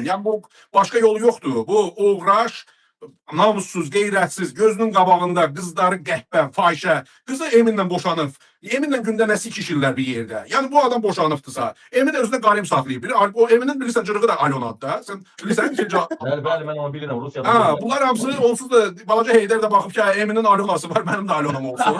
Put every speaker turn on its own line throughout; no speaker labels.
Yəni bu başqa yolu yoxdur. Bu uğraş namussuz, qeyrətsiz, gözünün qabağında qızları qəhbə, fahişə, qızı Eminlə boşanıb. Eminlə gündə nə sikişirlər bir yerdə. Yəni bu adam boşanıbdırsa, Emin özünə qalim saxlayıb. O Eminin bilirsən cırığı da Alyonadır da. Sən bilirsən ki,
Bəli, mən onu bilirəm, Rusiyadan bilirəm.
bunlar hamısı onsuz da balaca Heydər də baxıb ki, Eminin Alyonası var, mənim də Alyonam olsun.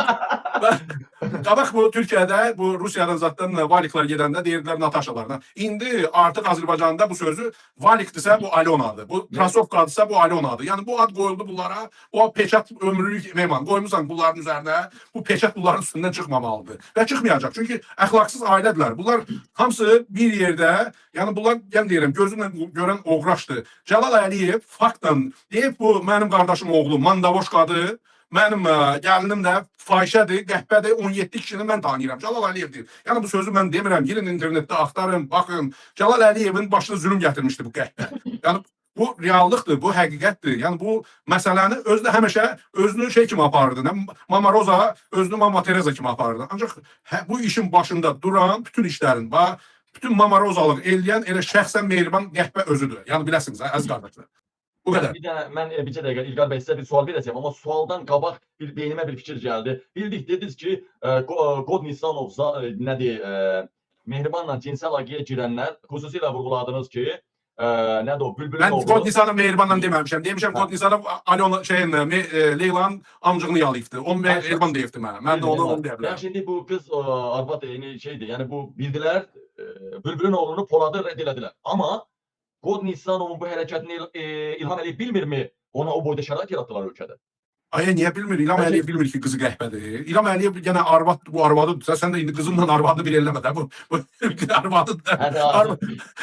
Qabaq bu Türkiyədə, bu Rusiyadan zatdan Valiklar gedəndə deyirdilər Nataşalarına. İndi artıq Azərbaycanda bu sözü Valikdirsə bu Alyonadır. Bu Krasovkadırsa bu Alyonadır. Yəni bu ad qoyuldu bunlara. O peçat ömürlük Meyman qoymusan bunların üzərinə. Bu peçat bunların üstündən çıxmamalıdır. Və çıxmayacaq. Çünki əxlaqsız ailədirlər. Bunlar hamısı bir yerdə, yəni bunlar yəni deyirəm, gözünlə görən oğraşdır. Cəlal Əliyev faktdan deyib bu mənim qardaşım oğlu Mandavoşkadır. Mənim gəlinim də fahişədir, qəhbədir, 17 kişini mən tanıyıram. Cəlal Əliyevdir. Yəni bu sözü mən demirəm, girin internetdə axtarın, baxın. Cəlal Əliyevin başına zülüm gətirmişdi bu qəhbə. Yəni bu reallıqdır, bu həqiqətdir. Yəni bu məsələni özü də həmişə özünü şey kimi aparırdı. Mama Roza özünü Mama Teresa kimi aparırdı. Ancaq bu işin başında duran bütün işlərin, bütün Mama Rozalıq eləyən elə şəxsən Mehriban qəhbə özüdür. Yəni biləsiniz, əziz qardaşlar. Bu qədər.
Bir dənə mən bircə dəqiqə İlqar bəy sizə bir sual verəcəm, amma sualdan qabaq beynimə bir fikir gəldi. Bildik dediniz ki, Qod Nisanov nədir, Mehribanla cinsel əlaqəyə girənlər, xüsusilə vurğuladınız ki, nədir o Bülbülün
Mən
oğlu.
Qod Nisanov Mehribanla deməmişəm. Demişəm Qod Nisanov Leylanın amcığını yalayıbdı. O Mehriban deyibdi mənə. Mən də onu deyə bilərəm.
Şimdi bu qız arvad şeydir. Yəni bu bildilər Bülbülün oğlunu Poladı rədd elədilər. Amma Qod Nisanovun bu hərəkətini İlham Əliyev bilmirmi? Ona o boyda şərait yaratdılar ölkədə.
Ay niyə bilmir? İlham Əliyev bilmir ki, qızı qəhbədir. İlham Əliyev yenə bu arvadıdır. Sən də indi qızınla arvadını bir eləmə də. Bu arvadıdır.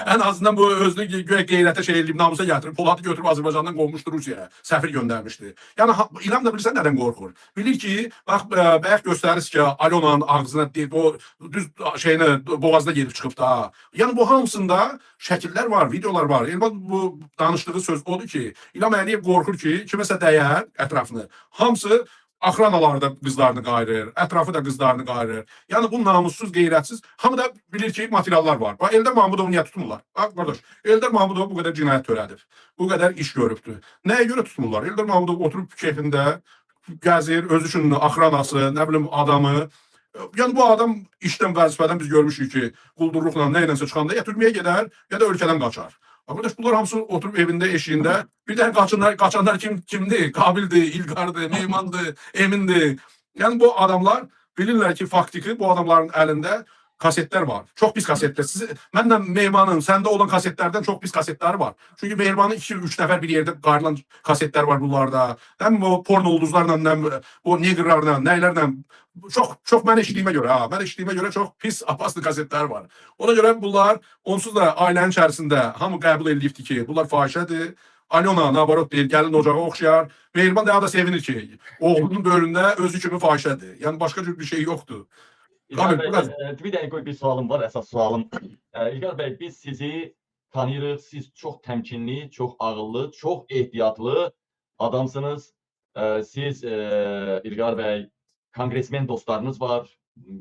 Ən azından bu özünü qeyrətə şey eləyib, namusa gətirib, Poladı götürüb Azərbaycandan qovmuşdu Rusiyaya. Səfir göndərmişdi. Yəni İlham da bilirsən nədən qorxur? Bilir ki, bax bayaq göstəriz ki, Alyonanın ağzına o düz şeyinə boğazda gedib çıxıb da. Yəni bu hamısında şəkillər var, videolar var. Yəni bu danışdığı söz odur ki, İlham Əliyev qorxur ki, kiməsə dəyər ətrafını. Hamısı axranalarda qızlarını qayırır, ətrafı da qızlarını qayırır. Yəni bu namussuz, qeyrətsiz. Hamı da bilir ki, materiallar var. Bax Eldar Mahmudovu niyə tutmurlar? Bax qardaş, Eldar Mahmudov bu qədər cinayət törədib. Bu qədər iş görübdür. Nəyə görə tutmurlar? Eldar Mahmudov oturub keyfində gəzir, öz üçün axranası, nə bilim adamı. Yəni bu adam işdən, vəzifədən biz görmüşük ki, quldurluqla nə ilənsə çıxanda ya türməyə gedər, ya da ölkədən qaçar. Arkadaş bunlar hamısı oturup evində, eşiğində. Bir də qaçanlar kimdir? Qabildir, İlqardır, Meymandır, Emindir. Yəni bu adamlar bilirlər ki, faktiki bu adamların əlində kasetlər var. Çox pis kasetlər. Mənlə Meymanın, səndə olan kasetlərdən çox pis kasetləri var. Çünki Mehribanın 2-3 nəfər bir yerdə qayırılan kasetlər var bunlarda. Həm o porno ulduzlarla, həm o negrlarla, nəylərlə. Çox mən eşitdiyimə görə, mən eşitdiyimə görə çox pis, apaslı kasetlər var. Ona görə bunlar onsuz da ailənin içərisində hamı qəbul edilibdi ki, bunlar fahişədir. Alyona, nabarot deyil, gəlin ocağa oxşayar. Mehriban daha da sevinir ki, oğlunun bölündə özü kimi fahişədir. Yəni başqa cür bir şey yoxdur.
Bir dənə bir sualım var, əsas sualım. İlqar bəy, biz sizi tanıyırıq, siz çox təmkinli, çox ağıllı, çox ehtiyatlı adamsınız. Siz İlqar bəy, kongresmen dostlarınız var,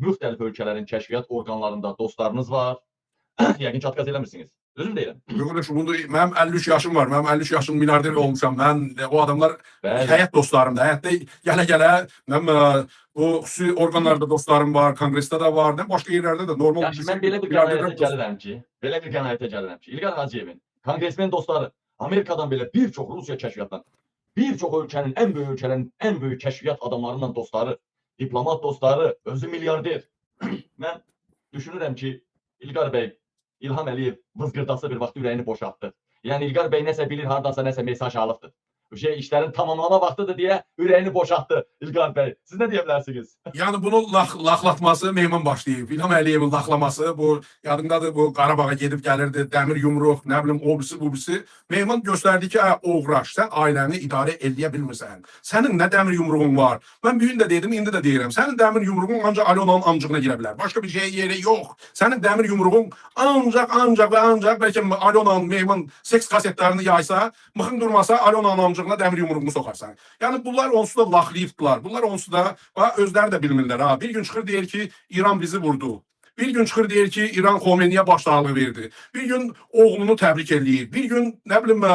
müxtəlif ölkələrin kəşfiyyat orqanlarında dostlarınız var. Yəqin ki, atqaz eləmirsiniz. Özüm deyirəm.
Yox, mənim 53 yaşım var. Mənim 53 yaşım milyarder olmuşam. O adamlar həyat dostlarımdır. Həyatda gələ-gələ mənim o xüsusi orqanlarda dostlarım var, konqresdə də var, başqa yerlərdə də normal.
Mən belə bir qənaətə gəlirəm ki, İlqar Hacıyevin kongresmen dostları Amerikadan belə bir çox Rusiya kəşfiyyatdan, bir çox ölkənin, ən böyük ölkələrin ən böyük kəşfiyyat adamlarından dostları, diplomat dostları, özü milyarder. Mən düşünürəm ki, İlqar bəy İlham Əliyev vızqırdası bir vaxt ürəyini boşaltdı. Yəni İlqar bəy nəsə bilir, hardansa nəsə mesaj alıbdır. İşlərin tamamlama vaxtıdır deyə ürəyini boşaltdı İlqar bəy. Siz nə deyə bilərsiniz?
Yəni bunu laxlatması Meyman başlayıb. İlham Əliyevin laxlaması, bu yadındadır, bu Qarabağa gedib gəlirdi, dəmir yumruq, nə bilim, obisi, bubisi. Meyman göstərdi ki, uğraş, sən ailəni idarə edə bilmirsən. Sənin nə dəmir yumruğun var? Mən bir gün də dedim, indi də deyirəm. Sənin dəmir yumruğun ancaq Alyonanın amcığına girə bilər. Başqa bir şey yeri yox. Sənin dəmir yumruğun ancaq bəlkə Alyonanın, Meyman seks kasetlərini yaysa, mıxın durmasa Alyonanın amcığına dəmir yumruğunu soxarsan. Yəni bunlar onsuz da laxlayıbdılar. Bunlar onsuz da özləri də bilmirlər. Bir gün çıxır deyir ki, İran bizi vurdu. Bir gün çıxır deyir ki, İran Xomeyniyə başsağlığı verdi. Bir gün oğlunu təbrik eləyir. Bir gün nə bilim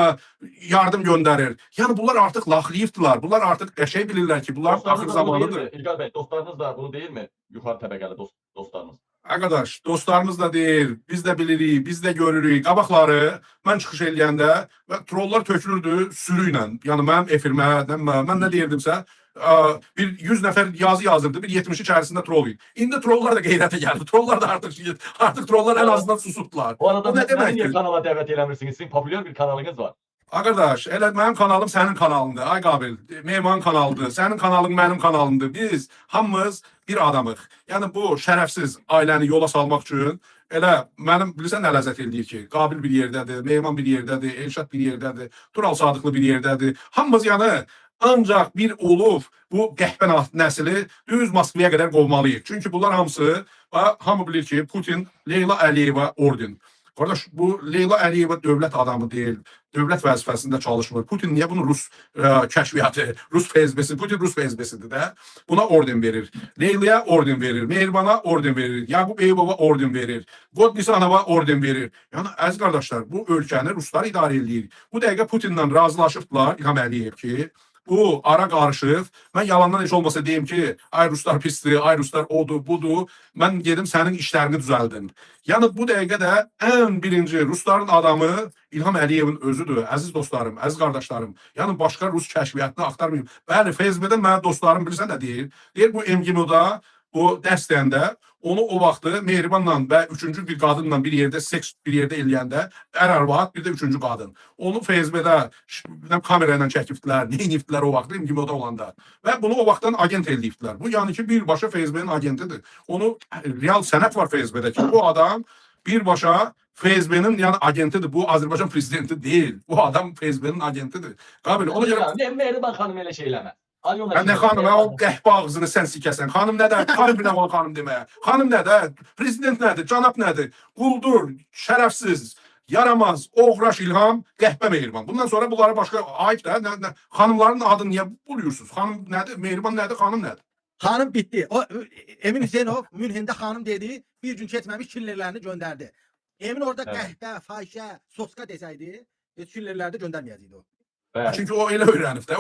yardım göndərir. Yəni bunlar artıq laxliyivdilər. Bunlar artıq qəşəng bilirlər ki, bunlar
Dostlarınız
axır
da bunu
zamanıdır.
deyil mi? İlqar Bey, dostlarınız da bunu deyil mi? Yuxarı təbəqəli dostlarınız.
Arkadaş, dostlarımız da deyir, biz də bilirik, biz də görürük. Qabaqları mən çıxış eləyəndə və trollar tökülürdü sürü ilə. Yəni mənim efirimə, mən nə deyirdimsə, bir 100 nəfər yazı yazırdı, bir 70 içərisində troll idi. İndi trollar da qeyrətə gəldi. Trollar da artıq trollar ən azından susubdular.
Bu arada
Bu nə
məni
deməkdir?
niyə kanala dəvət eləmirsiniz? Sizin popülyar bir kanalınız var.
Arkadaş, elə mənim kanalım sənin kanalındır. Ay Qabil, Mehman kanalıdır. Sənin kanalın mənim kanalımdır. Biz hamımız bir adamıq. Yəni bu şərəfsiz ailəni yola salmaq üçün elə mənim bilirsən nə ləzzət eləyir ki, Qabil bir yerdədir, Mehman bir yerdədir, Elşad bir yerdədir, Tural Sadıqlı bir yerdədir. Hamımız yəni ancaq bir olub bu qəhbən nəsli düz Moskvaya qədər qovmalıyıq. Çünki bunlar hamısı hamı bilir ki, Putin Leyla Əliyeva orden. Qardaş, bu Leyla Əliyeva dövlət adamı deyil, dövlət vəzifəsində çalışmır. Putin niyə bunu Rus kəşfiyyatı, Rus FSB-si, Putin Rus FSB-sidir də? Buna orden verir. Leyla'ya orden verir, Mehrbana orden verir, Yaqub Eyübova orden verir, Godnisanova orden verir. Yəni, əziz qardaşlar, bu ölkəni Ruslar idarə edir. Bu dəqiqə Putinlə razılaşıbdılar İlham Əliyev ki, bu ara qarışıq. Mən yalandan heç olmasa deyim ki, ay Ruslar pisdir, ay Ruslar odur, budur. Mən gedim sənin işlərini düzəldim. Yəni bu dəqiqədə ən birinci Rusların adamı İlham Əliyevin özüdür. Əziz dostlarım, əziz qardaşlarım. Yəni başqa Rus kəşfiyyatını axtarmayın. Bəli, FSB-dən mənim dostlarım bilirsən nə deyir? Deyir bu MGIMO-da, bu dərs deyəndə onu o vaxtı Mehribanla və üçüncü bir qadınla bir yerdə seks bir yerdə eləyəndə ər-arvad bir də üçüncü qadın. Onu FSB-də kamera ilə çəkibdilər, neyinibdilər o vaxtı MGIMO-da olanda. Və bunu o vaxtdan agent eləyibdilər. Bu yəni ki birbaşa FSB-nin agentidir. Onu real sənəd var FSB-də ki bu adam birbaşa FSB-nin yəni agentidir. Bu Azərbaycan prezidenti deyil. Bu adam FSB-nin agentidir. Qabil, ona görə
Mehriban xanım elə şey eləmə.
Nə xanım, o qəhbə ağzını sən sikəsən. Xanım nədir? Xanım bir nəvəl xanım deməyə. Xanım nədir? Prezident nədir? Canab nədir? Quldur, şərəfsiz, yaramaz, oğraş İlham, qəhbə Mehriban. Bundan sonra bunlara başqa ayıb da, xanımların adını niyə buluyorsunuz? Xanım nədir? Mehriban nədir? Xanım nədir?
Xanım bitti. O Emin Hüseynov Münhində xanım dedi, bir gün keçməmiş killerlərini göndərdi. Emin orada qəhbə, fahişə, soska desəydi, killerləri də göndərməyəcəkdi o.
Çünki o elə öyrənib də.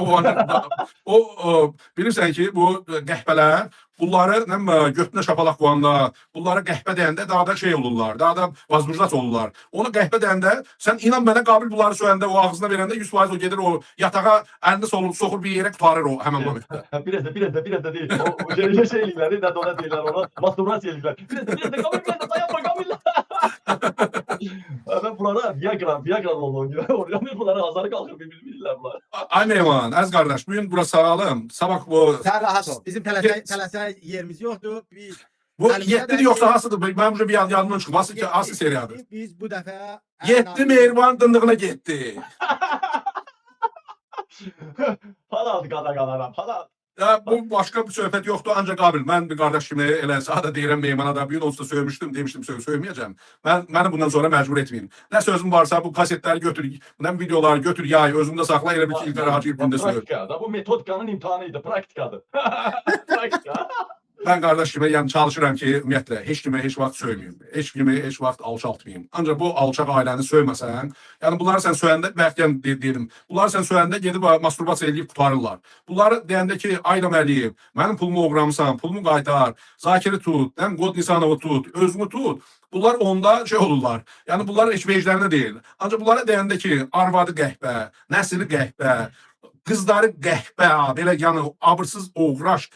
O bilirsən ki, bu qəhbələr bunları götünə şapalaq qoyanda, bunlara qəhbə deyəndə daha da şey olurlar, daha da vazbucrat olurlar. Onu qəhbə deyəndə, sən inan mənə Qabil bunları söyəndə, o ağzına verəndə 100% o gedir, o yatağa əlini soxur bir yerə qutarır o həmən momentdə.
Bir də deyil. O şey eləyirlər, nə də ona deyirlər, ona masturbasiya eləyirlər. Bir də, Qabil, dayanma, Qabil. Ben bunlara Viagra'nın oynayamıyor. Bunlara hazırlık kalkıyor bilirler bunlar.
Ay Mehman, əziz qardaş, bugün burası sağalım. Sabah bu...
Sen rahat ol. Bizim tələsə yerimiz yoxdur.
Bu 7'dir yoksa hasıdır. Ben burada bir yadımdan çıxım. Asıl seriyadır.
Biz bu dəfə...
7 Mehriban dındığına getdi.
Halal qadağalaram, halal.
Ya, bu başka bir söhbət yoxdur. Ancaq Qabil, mən bir qardaş kimi elə sadə deyirəm Meymana da, bir gün olsa söylemişdim, demiştim söyməyəcəm. Məni bundan sonra məcbur etməyin. Nə sözüm varsa bu kasetləri götür, nə videoları götür, yay, özümdə saxla, elə bir ki, İlqar Hacı İlqində söylür.
Praktika, bu metodikanın imtihanıydı, praktikadır. Praktika.
Ben qardaş kimi yəni çalışıram ki, ümumiyyətlə, heç kimi heç vaxt söyməyim. Heç kimi heç vaxt alçaltmayayım. Ancaq bu alçaq ailəni söyməsən, yəni bunları sən söyəndə, bəlkə dedim, bunları sən söyəndə gedib masturbasiya edib qutarırlar. Bunları deyəndə ki, Ayram Əliyev, mənim pulumu oğramısan, pulumu qaytar, Zakiri tut, Godnisanovu tut, özünü tut. Bunlar onda şey olurlar. Yəni bunlar heç veclərində deyil. Ancaq bunlara deyəndə ki, arvadı qəhbə, nəsli qəhbə, qızları qəhbə, belə yəni abırsız oğraş,